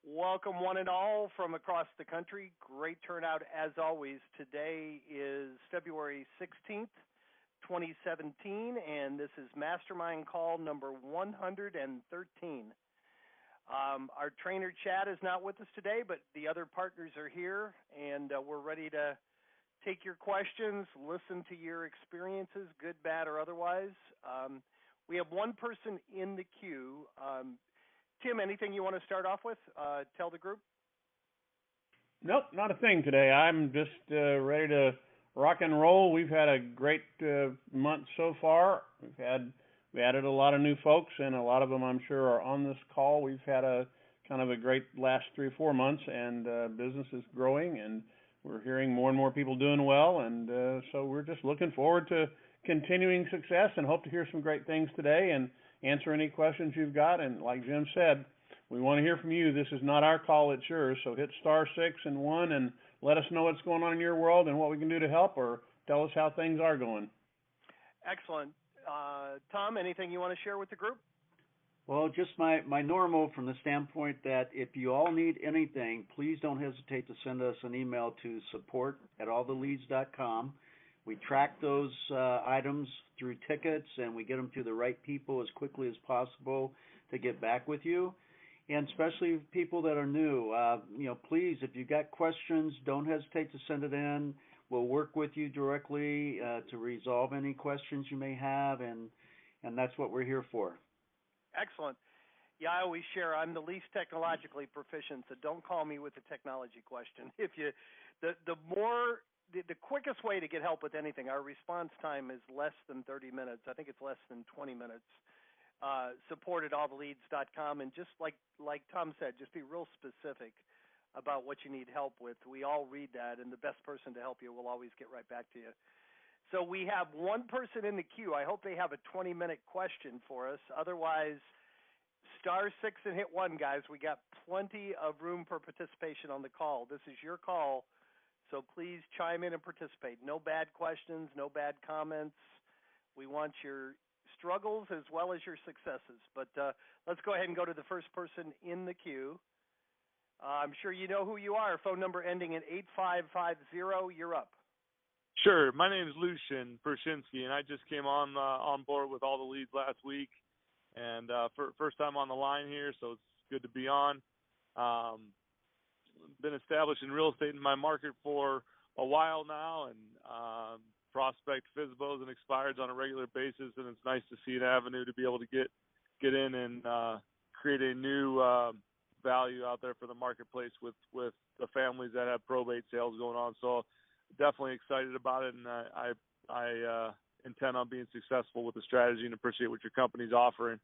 Welcome, one and all, from across the country. Great turnout, as always. Today is February 16th, 2017, and this is Mastermind call number 113. Our trainer, Chad, is not with us today, but the other partners are here, and we're ready to take your questions, listen to your experiences, good, bad, or otherwise. We have one person in the queue. Tim, anything you want to start off with? Tell the group. Nope, not a thing today. I'm just ready to rock and roll. We've had a great month so far. We added a lot of new folks, and a lot of them, I'm sure, are on this call. We've had a kind of a great last 3 or 4 months, and business is growing, and we're hearing more and more people doing well, and so we're just looking forward to continuing success and hope to hear some great things today and answer any questions you've got. And like Jim said, we want to hear from you. This is not our call, it's yours. So hit *6 and 1 and let us know what's going on in your world and what we can do to help, or tell us how things are going. Excellent. Tom, anything you want to share with the group? Well, just my normal from the standpoint that if you all need anything, please don't hesitate to send us an email to support@alltheleads.com. We track those items through tickets, and we get them to the right people as quickly as possible to get back with you. And especially people that are new, please, if you've got questions, don't hesitate to send it in. We'll work with you directly to resolve any questions you may have, and that's what we're here for. Excellent. Yeah, I always share I'm the least technologically proficient, so don't call me with a technology question. The quickest way to get help with anything, our response time is less than 30 minutes. I think it's less than 20 minutes. Support@alltheleads.com, and just like Tom said, just be real specific about what you need help with. We all read that, and the best person to help you will always get right back to you. So we have one person in the queue. I hope they have a 20-minute question for us. Otherwise, *6 and hit 1, guys. We got plenty of room for participation on the call. This is your call, so please chime in and participate. No bad questions, no bad comments. We want your struggles as well as your successes. But let's go ahead and go to the first person in the queue. I'm sure you know who you are. Phone number ending in 8550. You're up. Sure. My name is Lucian Pershinsky, and I just came on board with All the Leads last week, and first time on the line here, so it's good to be on. Been established in real estate in my market for a while now, and prospect FSBOs and expireds on a regular basis, and it's nice to see an avenue to be able to get in and create a new value out there for the marketplace with the families that have probate sales going on. So definitely excited about it, and I intend on being successful with the strategy and appreciate what your company's offering.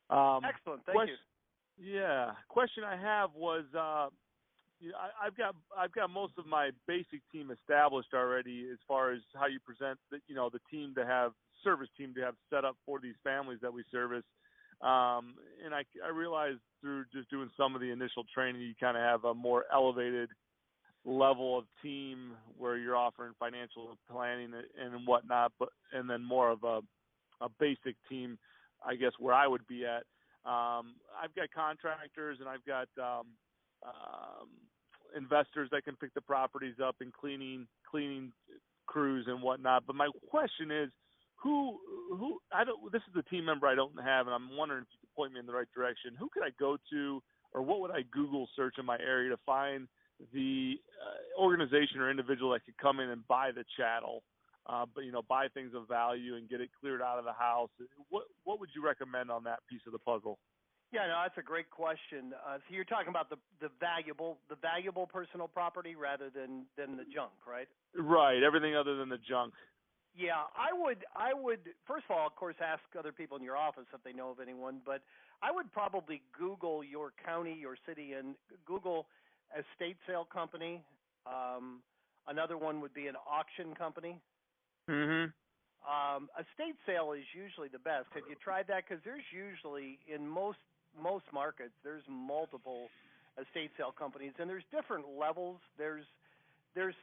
Excellent. Thank you. Yeah. Question I have was, I've got most of my basic team established already as far as how you present the team to have service team to have set up for these families that we service. And I realized through just doing some of the initial training, you kind of have a more elevated level of team where you're offering financial planning and whatnot, and then more of a basic team, I guess, where I would be at. I've got contractors and I've got investors that can pick the properties up and cleaning crews and whatnot. But my question is, this is a team member I don't have, and I'm wondering if you could point me in the right direction. Who could I go to, or what would I Google search in my area to find the organization or individual that could come in and buy the chattel, buy things of value and get it cleared out of the house? What would you recommend on that piece of the puzzle? Yeah, no, that's a great question. So you're talking about the valuable personal property rather than the junk, right? Right, everything other than the junk. Yeah, I would first of all, of course, ask other people in your office if they know of anyone, but I would probably Google your county, your city, and Google estate sale company. Another one would be an auction company. Mm-hmm. Estate sale is usually the best. Have you tried that? Because there's usually, in most markets, there's multiple estate sale companies, and there's different levels. There's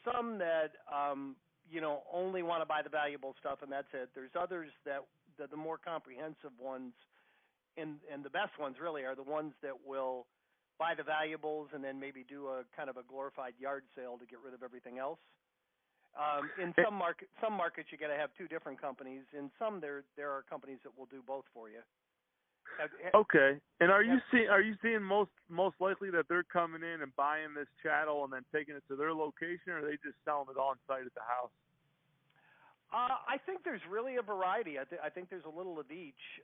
some that only want to buy the valuable stuff, and that's it. There's others that the more comprehensive ones, and the best ones really are the ones that will buy the valuables and then maybe do a kind of a glorified yard sale to get rid of everything else. In some markets you got to have two different companies. In some there are companies that will do both for you. Okay. And are you seeing most likely that they're coming in and buying this chattel and then taking it to their location, or are they just selling it on site at the house? I think there's really a variety. I think there's a little of each.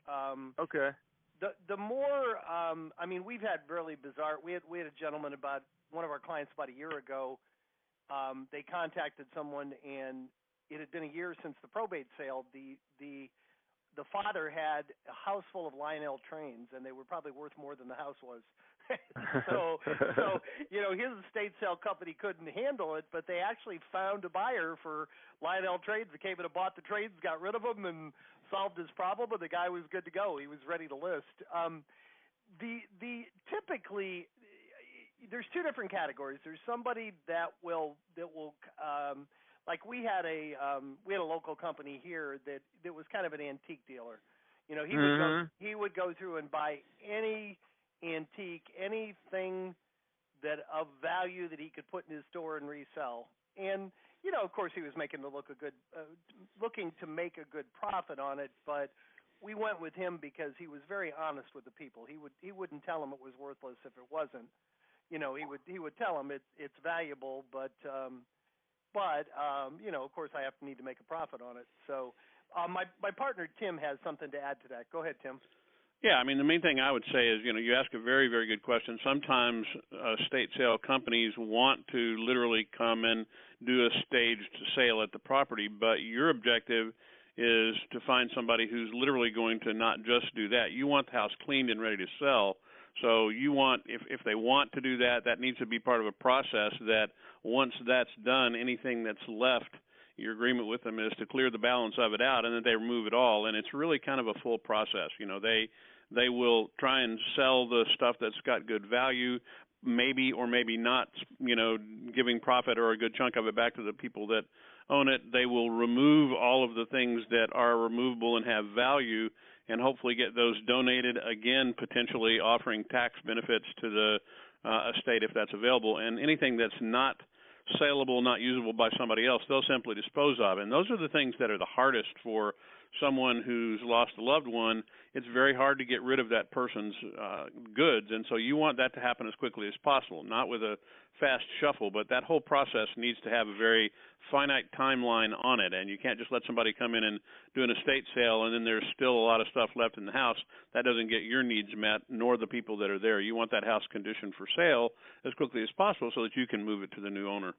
Okay. The more, I mean, we've had really bizarre. We had a gentleman about one of our clients about a year ago. They contacted someone, and it had been a year since the probate sale. The father had a house full of Lionel trains, and they were probably worth more than the house was. so you know, his estate sale company couldn't handle it, but they actually found a buyer for Lionel trains. They came in and bought the trains, got rid of them, and solved his problem. And the guy was good to go. He was ready to list. The typically there's two different categories. There's somebody that will like we had a local company here that was kind of an antique dealer. You know, he would go through and buy any antique, anything that of value that he could put in his store and resell. And you know, of course, he was making looking to make a good profit on it. But we went with him because he was very honest with the people. He wouldn't tell them it was worthless if it wasn't. You know, he would tell them it's valuable, but you know, of course, I need to make a profit on it. So my partner Tim has something to add to that. Go ahead, Tim. Yeah, I mean, the main thing I would say is, you know, you ask a very, very good question. Sometimes estate sale companies want to literally come and do a staged sale at the property, but your objective is to find somebody who's literally going to not just do that. You want the house cleaned and ready to sell. So you want, if they want to do that, that needs to be part of a process that once that's done, anything that's left, your agreement with them is to clear the balance of it out and then they remove it all. And it's really kind of a full process. You know, they will try and sell the stuff that's got good value, maybe or maybe not, you know, giving profit or a good chunk of it back to the people that own it. They will remove all of the things that are removable and have value and hopefully get those donated, again, potentially offering tax benefits to the estate if that's available. And anything that's not saleable, not usable by somebody else, they'll simply dispose of. And those are the things that are the hardest for someone who's lost a loved one. It's very hard to get rid of that person's goods, and so you want that to happen as quickly as possible, not with a fast shuffle, but that whole process needs to have a very finite timeline on it, and you can't just let somebody come in and do an estate sale and then there's still a lot of stuff left in the house. That doesn't get your needs met, nor the people that are there. You want that house conditioned for sale as quickly as possible so that you can move it to the new owner.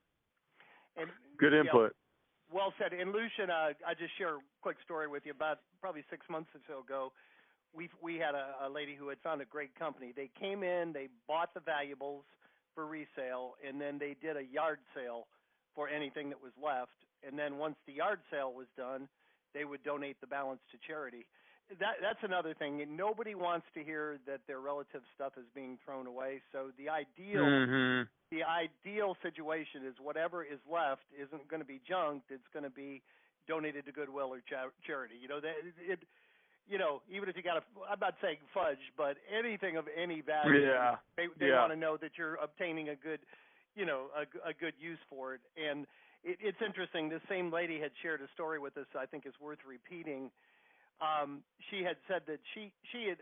And, good input. Yeah, well said. And Lucian, I just share a quick story with you. About probably 6 months or so ago, we had a lady who had found a great company. They came in, they bought the valuables for resale, and then they did a yard sale for anything that was left. And then once the yard sale was done, they would donate the balance to charity. That's another thing. Nobody wants to hear that their relative stuff is being thrown away. So the ideal situation is whatever is left isn't going to be junked. It's going to be donated to Goodwill or charity. You know, you know, even if you got I'm not saying fudge, but anything of any value, they want to know that you're obtaining a good, you know, a good use for it. And it's interesting. This same lady had shared a story with us I think is worth repeating. She had said that she had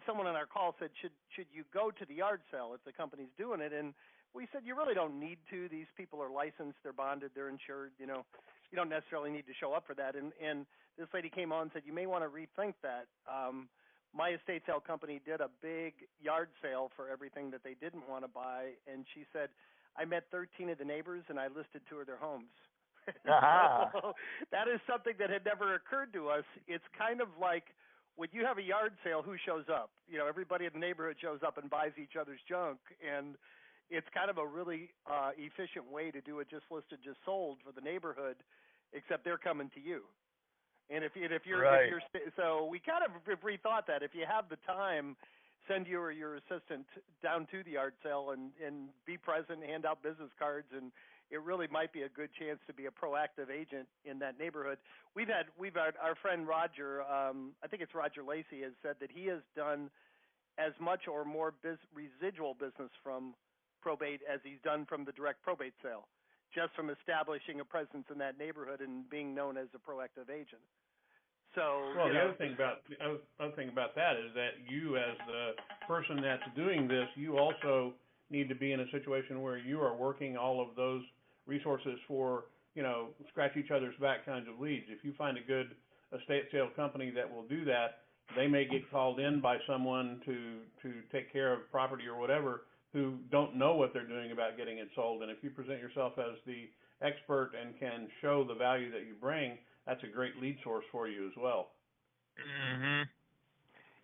someone on our call said, should you go to the yard sale if the company's doing it? And we said, you really don't need to. These people are licensed, they're bonded, they're insured. You know, you don't necessarily need to show up for that. And this lady came on and said, you may want to rethink that. My estate sale company did a big yard sale for everything that they didn't want to buy. And she said, I met 13 of the neighbors and I listed 2 of their homes. So that is something that had never occurred to us. It's kind of like when you have a yard sale, who shows up? You know, everybody in the neighborhood shows up and buys each other's junk. And it's kind of a really efficient way to do it, just listed, just sold for the neighborhood, except they're coming to you. And if you're right. So we kind of rethought that. If you have the time, send your assistant down to the yard sale and be present, hand out business cards, and it really might be a good chance to be a proactive agent in that neighborhood. We've had our friend Roger, I think it's Roger Lacey, has said that he has done as much or more residual business from probate as he's done from the direct probate sale, just from establishing a presence in that neighborhood and being known as a proactive agent. So, well, the other thing about that is that you, as the person that's doing this, you also need to be in a situation where you are working all of those resources for, scratch each other's back kinds of leads. If you find a good estate sale company that will do that, they may get called in by someone to take care of property or whatever who don't know what they're doing about getting it sold. And if you present yourself as the expert and can show the value that you bring, that's a great lead source for you as well. Mhm.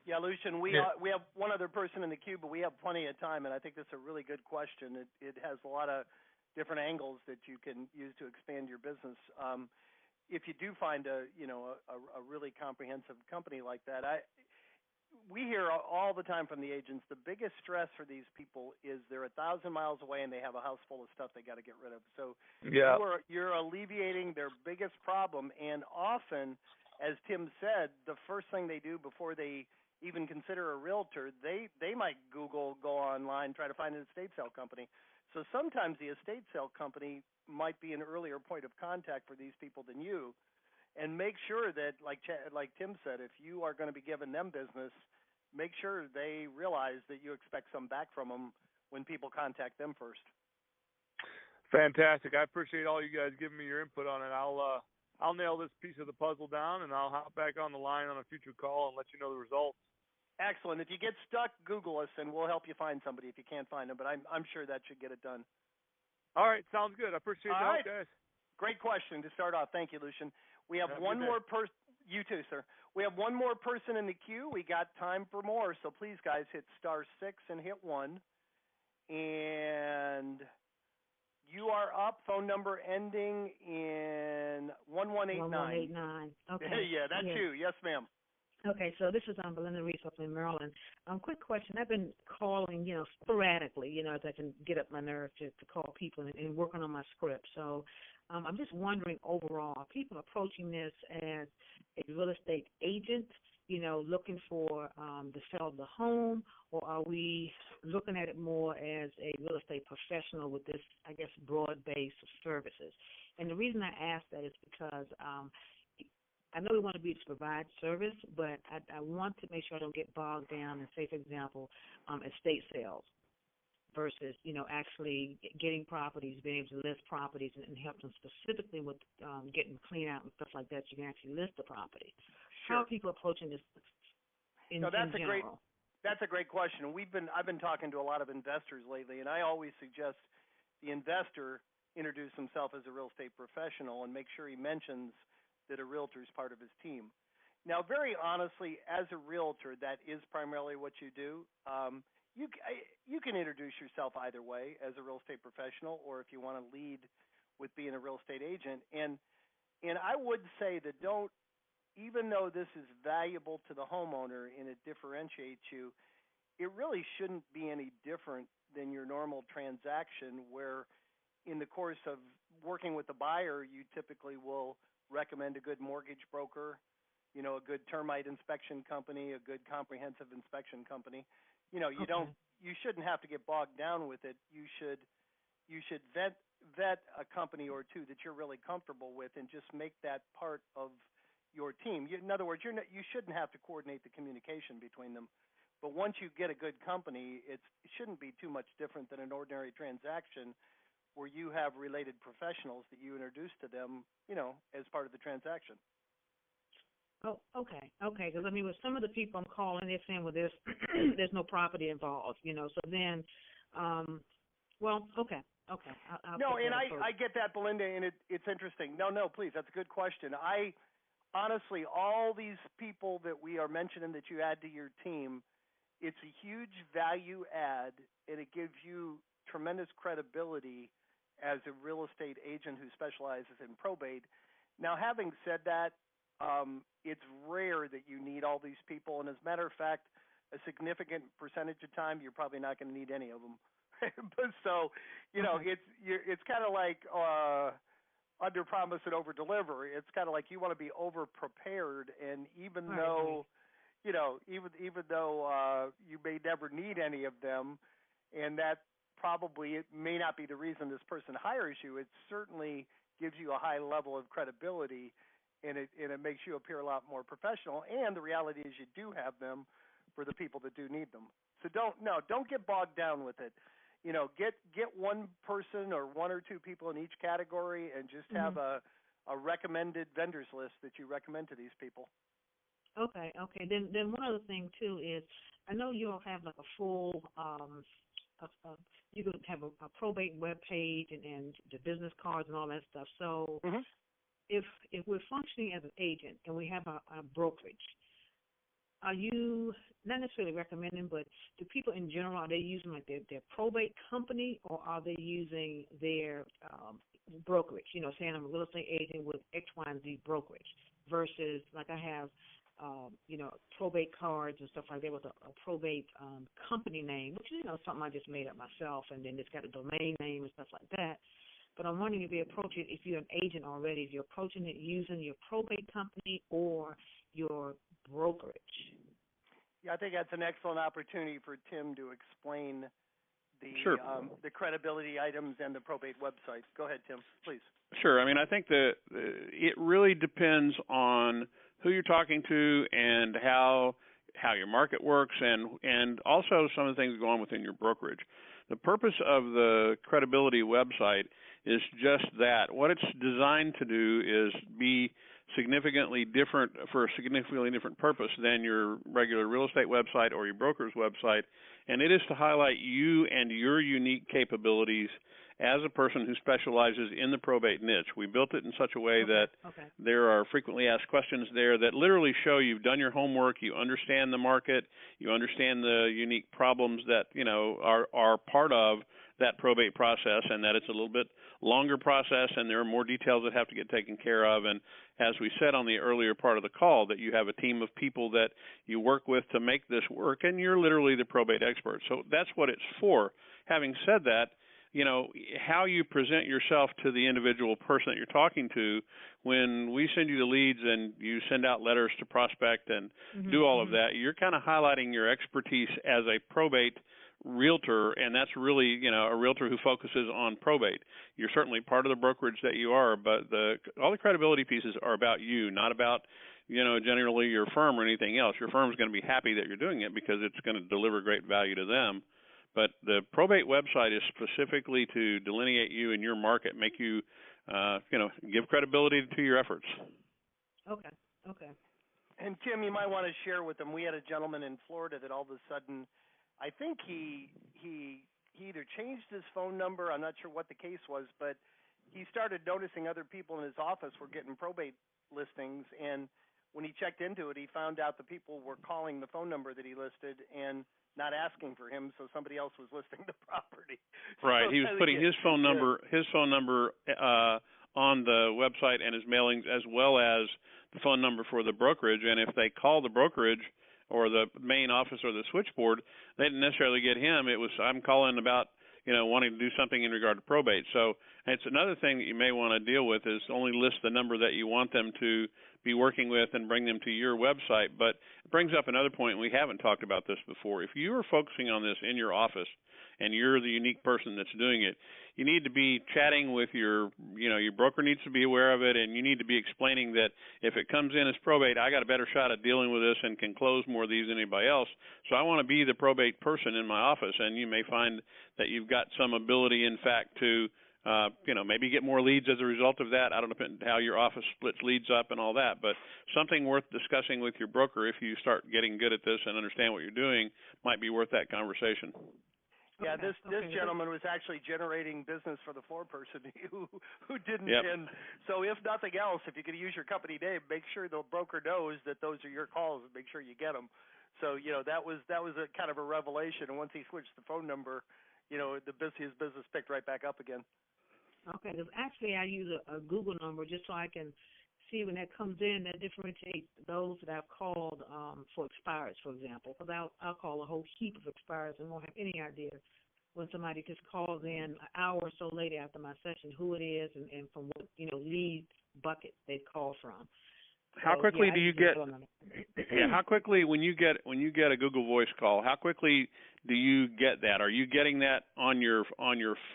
Yeah, Lucian, we have one other person in the queue, but we have plenty of time, and I think that's a really good question. It has a lot of different angles that you can use to expand your business. If you do find a really comprehensive company like that, we hear all the time from the agents, the biggest stress for these people is they're 1,000 miles away and they have a house full of stuff they got to get rid of. So you're alleviating their biggest problem, and often, as Tim said, the first thing they do before they even consider a realtor, they might Google, go online, try to find an estate sale company. So sometimes the estate sale company might be an earlier point of contact for these people than you, and make sure that, like Tim said, if you are going to be giving them business, make sure they realize that you expect some back from them when people contact them first. Fantastic. I appreciate all you guys giving me your input on it. I'll nail this piece of the puzzle down, and I'll hop back on the line on a future call and let you know the results. Excellent. If you get stuck, Google us, and we'll help you find somebody if you can't find them. But I'm sure that should get it done. All right. Sounds good. I appreciate the help, guys. Great question to start off. Thank you, Lucian. We have one more person. You too, sir. We have one more person in the queue. We got time for more, so please, guys, hit *6 and hit 1. And you are up. Phone number ending in 1189. 1189. Okay. Yeah, that's you. Yes, ma'am. Okay, so this is Belinda Reese up in Maryland. Quick question. I've been calling, sporadically, as I can get up my nerve to call people and working on my script. So I'm just wondering overall, are people approaching this as a real estate agent, looking for the sale of the home, or are we looking at it more as a real estate professional with this, I guess, broad base of services? And the reason I ask that is because I know we want to be able to provide service, but I want to make sure I don't get bogged down in, say, for example, estate sales versus, actually getting properties, being able to list properties and help them specifically with getting clean out and stuff like that. You can actually list the property. Sure. How are people approaching this in general? That's a great question. I've been talking to a lot of investors lately, and I always suggest the investor introduce himself as a real estate professional and make sure he mentions that a realtor is part of his team. Now, very honestly, as a realtor, that is primarily what you do. You can introduce yourself either way as a real estate professional, or if you want to lead with being a real estate agent. And I would say that even though this is valuable to the homeowner and it differentiates you, it really shouldn't be any different than your normal transaction where in the course of working with the buyer, you typically will recommend a good mortgage broker, a good termite inspection company, a good comprehensive inspection company. You shouldn't have to get bogged down with it. You should vet a company or two that you're really comfortable with and just make that part of your team. In other words, you shouldn't have to coordinate the communication between them. But once you get a good company, it shouldn't be too much different than an ordinary transaction where you have related professionals that you introduce to them, as part of the transaction. Oh, okay. Because, with some of the people I'm calling, they're saying, well, there's no property involved, So then, okay. No, and I get that, Belinda, and it's interesting. No, please, that's a good question. Honestly, all these people that we are mentioning that you add to your team, it's a huge value add, and it gives you tremendous credibility as a real estate agent who specializes in probate. Now, having said that, it's rare that you need all these people, and as a matter of fact, a significant percentage of time, you're probably not going to need any of them. So, it's kind of like under promise and over deliver. It's kind of like you want to be over prepared, and even though even though you may never need any of them, and that probably it may not be the reason this person hires you, it certainly gives you a high level of credibility, and it makes you appear a lot more professional. And the reality is you do have them for the people that do need them. So don't get bogged down with it. Get one person or one or two people in each category, and just have a recommended vendors list that you recommend to these people. Okay. Then one other thing too is, I know you all have like a full you can have a probate web page and the business cards and all that stuff. So if we're functioning as an agent and we have a brokerage, are you not necessarily recommending, but do people in general, are they using like their probate company, or are they using their brokerage? Saying I'm a real estate agent with X, Y, and Z brokerage, versus like I have probate cards and stuff like that with a probate company name, which is, something I just made up myself, and then it's got a domain name and stuff like that. But I'm wondering if you approach it, if you're an agent already, if you're approaching it using your probate company or your brokerage. Yeah, I think that's an excellent opportunity for Tim to explain Sure. The credibility items and the probate website. Go ahead, Tim, please. Sure. I mean, I think that it really depends on who you're talking to and how your market works, and also some of the things going on within your brokerage. The purpose of the credibility website is just that. What it's designed to do is be significantly different, for a significantly different purpose than your regular real estate website or your broker's website, and it is to highlight you and your unique capabilities as a person who specializes in the probate niche. We built it in such a way that there are frequently asked questions there that literally show you've done your homework, you understand the market, you understand the unique problems that are part of that probate process, and that it's a little bit longer process and there are more details that have to get taken care of. And as we said on the earlier part of the call, that you have a team of people that you work with to make this work, and you're literally the probate expert. So that's what it's for. Having said that, how you present yourself to the individual person that you're talking to, when we send you the leads and you send out letters to prospect and do all of that, you're kind of highlighting your expertise as a probate realtor, and that's really, a realtor who focuses on probate. You're certainly part of the brokerage that you are, but all the credibility pieces are about you, not about, generally your firm or anything else. Your firm's going to be happy that you're doing it because it's going to deliver great value to them. But the probate website is specifically to delineate you and your market, make you, give credibility to your efforts. Okay. And Tim, you might want to share with them. We had a gentleman in Florida that all of a sudden, I think he either changed his phone number. I'm not sure what the case was, but he started noticing other people in his office were getting probate listings, and when he checked into it, he found out the people were calling the phone number that he listed and not asking for him, so somebody else was listing the property. Right. He was putting his phone number on the website and his mailings, as well as the phone number for the brokerage. And if they call the brokerage or the main office or the switchboard, they didn't necessarily get him. It was, I'm calling about, wanting to do something in regard to probate. So it's another thing that you may want to deal with, is only list the number that you want them to be working with and bring them to your website. But it brings up another point, and we haven't talked about this before. If you are focusing on this in your office and you're the unique person that's doing it, you need to be chatting with your broker needs to be aware of it, and you need to be explaining that if it comes in as probate, I got a better shot at dealing with this and can close more of these than anybody else. So I want to be the probate person in my office, and you may find that you've got some ability, in fact, to maybe get more leads as a result of that. I don't know how your office splits leads up and all that, but something worth discussing with your broker if you start getting good at this and understand what you're doing might be worth that conversation. Yeah, this gentleman was actually generating business for the foreperson who didn't. Yep. And so, if nothing else, if you're going to use your company name, make sure the broker knows that those are your calls and make sure you get them. So, that was a kind of a revelation. And once he switched the phone number, his business picked right back up again. Okay, because actually I use a Google number just so I can see when that comes in, that differentiates those that I've called for expires, for example. Because I'll call a whole heap of expires and won't have any idea when somebody just calls in an hour or so later after my session who it is and from what lead bucket they call from. How So quickly yeah, I do you use your get? phone number. Yeah, how quickly when you get a Google Voice call? How quickly do you get that? Are you getting that on your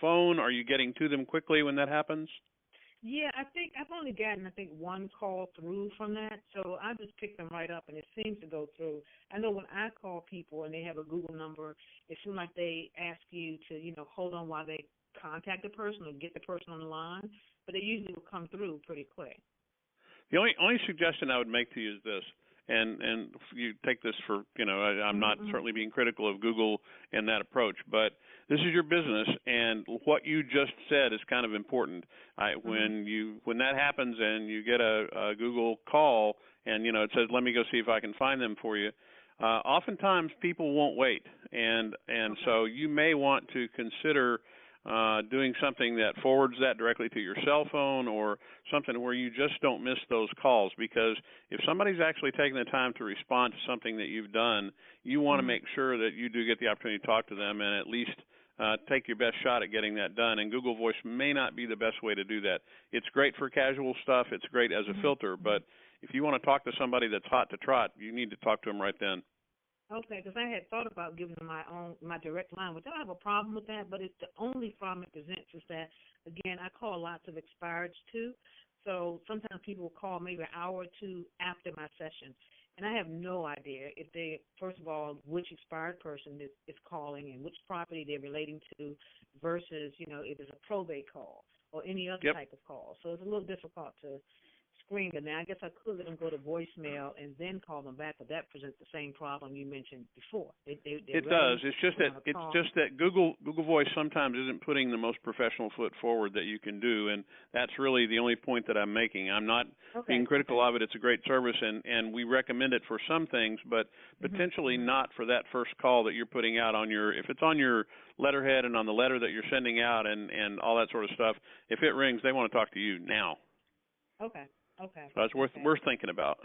phone? Are you getting to them quickly when that happens? Yeah, I think I've only gotten one call through from that, so I just pick them right up and it seems to go through. I know when I call people and they have a Google number, it seems like they ask you to, hold on while they contact the person or get the person on the line, but they usually will come through pretty quick. The only suggestion I would make to you is this, and you take this for, I'm not certainly being critical of Google and that approach, but this is your business, and what you just said is kind of important. When that happens and you get a Google call and it says, let me go see if I can find them for you, oftentimes people won't wait, and so you may want to consider doing something that forwards that directly to your cell phone or something where you just don't miss those calls, because if somebody's actually taking the time to respond to something that you've done, you want to make sure that you do get the opportunity to talk to them and at least take your best shot at getting that done. And Google Voice may not be the best way to do that. It's great for casual stuff. It's great as a filter, but if you want to talk to somebody that's hot to trot, you need to talk to them right then. Okay, because I had thought about giving them my direct line, which I don't have a problem with that, but it's the only problem it presents is that, again, I call lots of expireds too, so sometimes people will call maybe an hour or two after my session, and I have no idea if they, first of all, which expired person is calling and which property they're relating to versus, if it's a probate call or any other type of call. So it's a little difficult to screen them. Now, I guess I could let them go to voicemail and then call them back, but that presents the same problem you mentioned before. It does. It's just that Google Voice sometimes isn't putting the most professional foot forward that you can do, and that's really the only point that I'm making. I'm not being critical of it. It's a great service, and we recommend it for some things, but potentially not for that first call that you're putting out on your. If it's on your letterhead and on the letter that you're sending out and all that sort of stuff, if it rings, they want to talk to you now. Okay. So that's worth thinking about.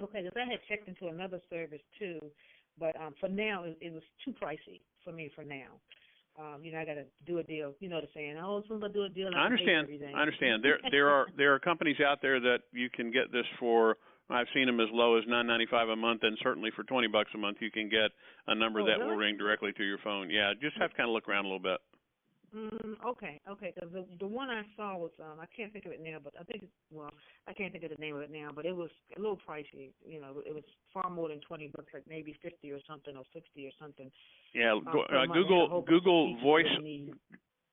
Okay, because I had checked into another service too, but for now it was too pricey for me for now. I got to do a deal. The saying, as soon as I do a deal, I understand. There are companies out there that you can get this for. I've seen them as low as $9.95 a month, and certainly for $20 a month, you can get a number that will ring directly to your phone. Yeah, just have to kind of look around a little bit. Okay. Because the one I saw was I can't think of it now, but I can't think of the name of it now, but it was a little pricey. It was far more than $20, like maybe 50 or something, or 60 or something. Yeah, Google Voice.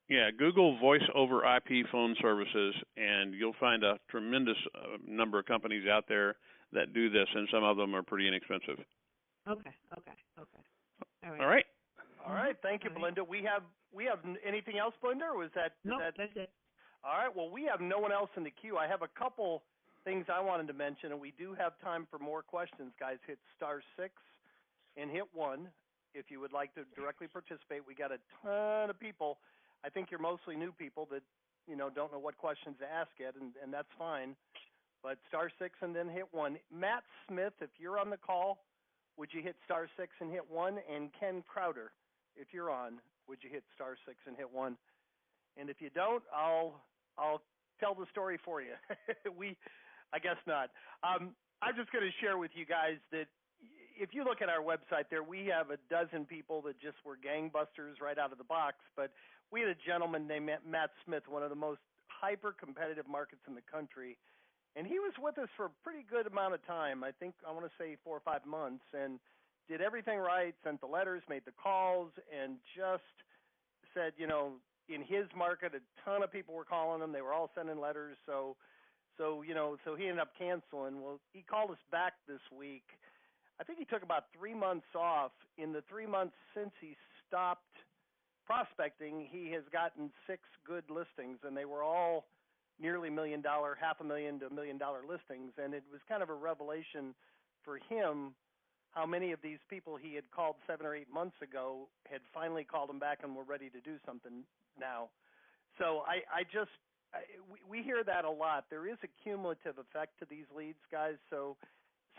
Yeah, Google Voice over IP phone services, and you'll find a tremendous number of companies out there that do this, and some of them are pretty inexpensive. Okay. All right. Thank you, Belinda. We have anything else, Belinda, or was that? No, that's it. All right. Well, we have no one else in the queue. I have a couple things I wanted to mention, and we do have time for more questions, guys. Hit *6 and hit 1 if you would like to directly participate. We got a ton of people. I think you're mostly new people that don't know what questions to ask yet, and that's fine. But *6 and then hit 1. Matt Smith, if you're on the call, would you hit *6 and hit 1? And Ken Crowder, if you're on, would you hit *6 and hit 1? And if you don't, I'll tell the story for you. I guess not. I'm just going to share with you guys that if you look at our website there, we have a dozen people that just were gangbusters right out of the box. But we had a gentleman named Matt Smith, one of the most hyper-competitive markets in the country. And he was with us for a pretty good amount of time. I want to say 4 or 5 months, and did everything right, sent the letters, made the calls, and just said, in his market, a ton of people were calling him. They were all sending letters. So he ended up canceling. Well, he called us back this week. I think he took about 3 months off. In the 3 months since he stopped prospecting, he has gotten 6 good listings, and they were all nearly $1 million, $500,000 to $1 million listings. And it was kind of a revelation for him how many of these people he had called 7 or 8 months ago had finally called him back and were ready to do something now. So we hear that a lot. There is a cumulative effect to these leads, guys. So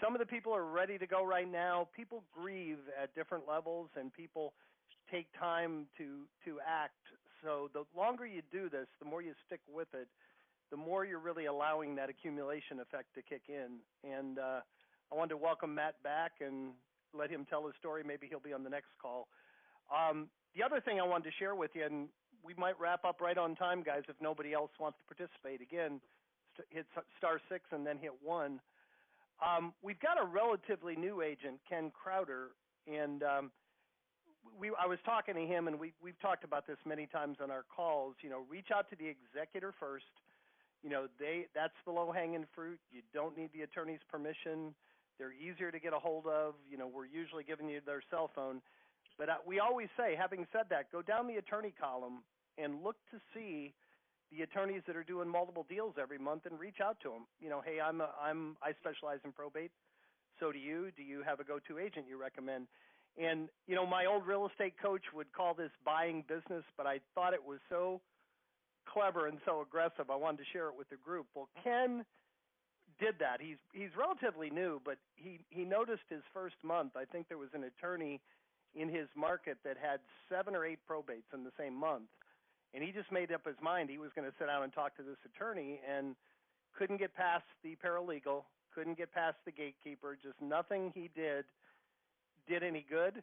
some of the people are ready to go right now. People grieve at different levels, and people take time to act. So the longer you do this, the more you stick with it, the more you're really allowing that accumulation effect to kick in. And I wanted to welcome Matt back and let him tell his story. Maybe he'll be on the next call. The other thing I wanted to share with you, and we might wrap up right on time, guys, if nobody else wants to participate. Again, hit *6 and then hit 1. We've got a relatively new agent, Ken Crowder, and I was talking to him, and we've talked about this many times on our calls. Reach out to the executor first. That's the low-hanging fruit. You don't need the attorney's permission. They're easier to get a hold of. We're usually giving you their cell phone. But we always say, having said that, go down the attorney column and look to see the attorneys that are doing multiple deals every month and reach out to them. Hey, I specialize in probate. So do you. Do you have a go-to agent you recommend? And, my old real estate coach would call this buying business, but I thought it was so clever and so aggressive, I wanted to share it with the group. Well, Ken did that. He's relatively new, but he noticed his first month, I think there was an attorney in his market that had 7 or 8 probates in the same month. And he just made up his mind he was going to sit down and talk to this attorney, and couldn't get past the paralegal, couldn't get past the gatekeeper, just nothing he did any good.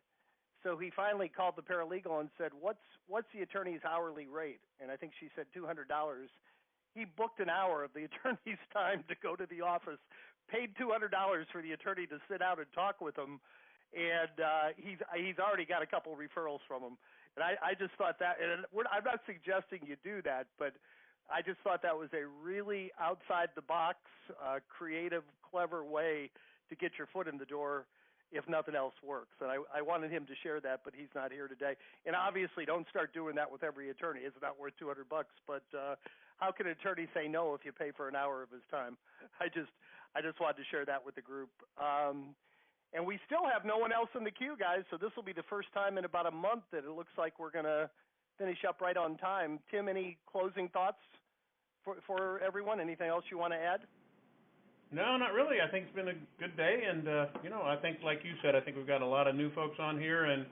So he finally called the paralegal and said, what's the attorney's hourly rate? And I think she said $200. He booked an hour of the attorney's time to go to the office, paid $200 for the attorney to sit out and talk with him, and he's already got a couple referrals from him. And I just thought that, and I'm not suggesting you do that, but I just thought that was a really outside-the-box, creative, clever way to get your foot in the door if nothing else works. And I wanted him to share that, but he's not here today. And obviously, don't start doing that with every attorney. It's not worth $200. But how can an attorney say no if you pay for an hour of his time? I just wanted to share that with the group. And we still have no one else in the queue, guys. So this will be the first time in about a month that it looks like we're going to finish up right on time. Tim, any closing thoughts for everyone? Anything else you want to add? No, not really. I think it's been a good day, and I think, like you said, I think we've got a lot of new folks on here, and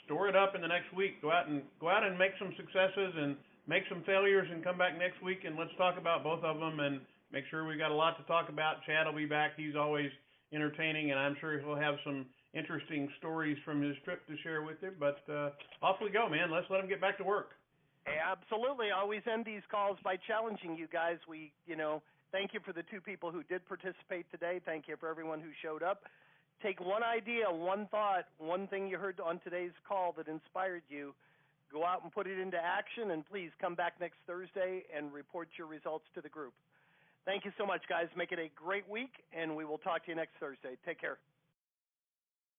store it up in the next week. Go out and make some successes and make some failures, and come back next week and let's talk about both of them and make sure we got a lot to talk about. Chad will be back. He's always entertaining, and I'm sure he'll have some interesting stories from his trip to share with you. But off we go, man. Let's let him get back to work. Absolutely. I always end these calls by challenging you guys. Thank you for the 2 people who did participate today. Thank you for everyone who showed up. Take one idea, one thought, one thing you heard on today's call that inspired you. Go out and put it into action, and please come back next Thursday and report your results to the group. Thank you so much, guys. Make it a great week, and we will talk to you next Thursday. Take care.